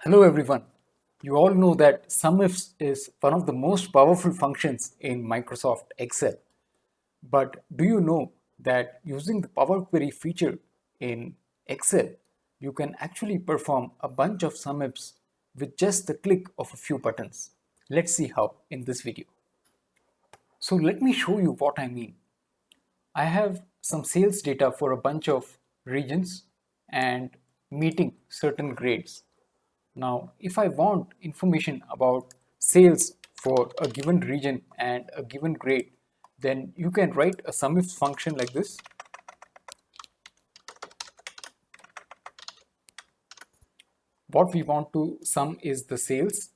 Hello everyone. You all know that SUMIFS is one of the most powerful functions in Microsoft Excel. But do you know that using the Power Query feature in Excel, you can actually perform a bunch of SUMIFS with just the click of a few buttons? Let's see how in this video. So let me show you what I mean. I have some sales data for a bunch of regions and meeting certain grades. Now, if I want information about sales for a given region and a given grade, then you can write a SUMIFS function like this. What we want to sum is the sales,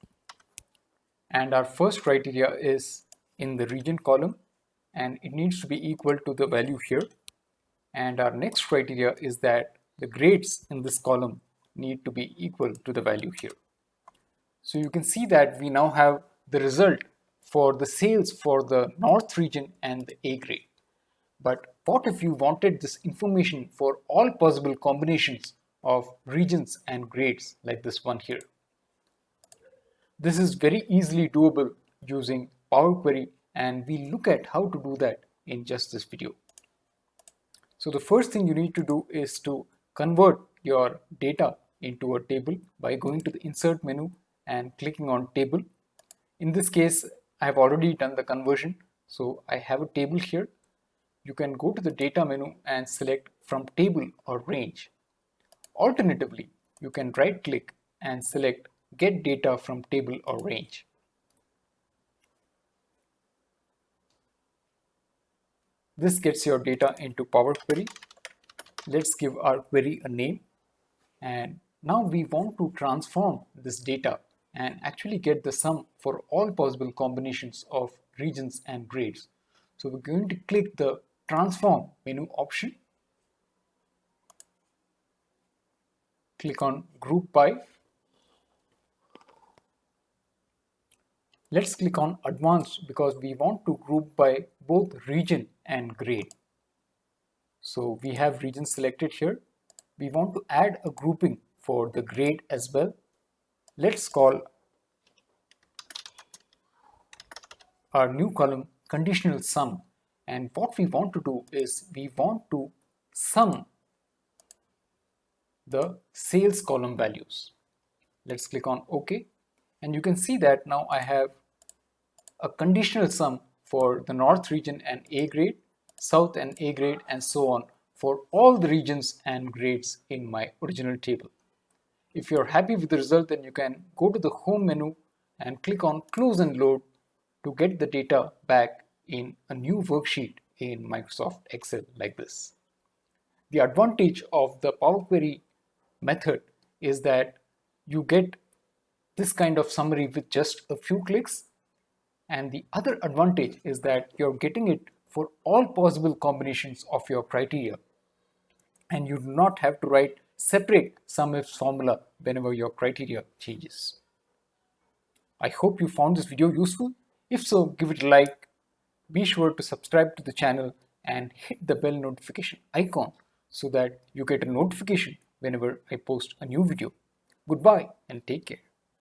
and our first criteria is in the region column, and it needs to be equal to the value here. And our next criteria is that the grades in this column need to be equal to the value here. So you can see that we now have the result for the sales for the North region and the A grade. But what if you wanted this information for all possible combinations of regions and grades like this one here? This is very easily doable using Power Query, and we'll look at how to do that in just this video. So the first thing you need to do is to convert your data into a table by going to the Insert menu and clicking on Table. In this case, I have already done the conversion, so I have a table here. You can go to the Data menu and select from Table or Range. Alternatively, you can right-click and select Get Data from Table or Range. This gets your data into Power Query. Let's give our query a name. And now we want to transform this data and actually get the sum for all possible combinations of regions and grades. So we're going to click the Transform menu option. Click on Group By. Let's click on Advanced because we want to group by both region and grade. So we have region selected here. We want to add a grouping for the grade as well. Let's call our new column conditional sum, and what we want to do is we want to sum the sales column values. Let's click on OK, and you can see that now I have a conditional sum for the North region and A grade, South and A grade, and so on for all the regions and grades in my original table. If you're happy with the result, then you can go to the Home menu and click on Close and Load to get the data back in a new worksheet in Microsoft Excel like this. The advantage of the Power Query method is that you get this kind of summary with just a few clicks, and the other advantage is that you're getting it for all possible combinations of your criteria, and you do not have to write separate SUMIFS formula whenever your criteria changes. I hope you found this video useful. If so, give it a like. Be sure to subscribe to the channel and hit the bell notification icon so that you get a notification whenever I post a new video. Goodbye and take care.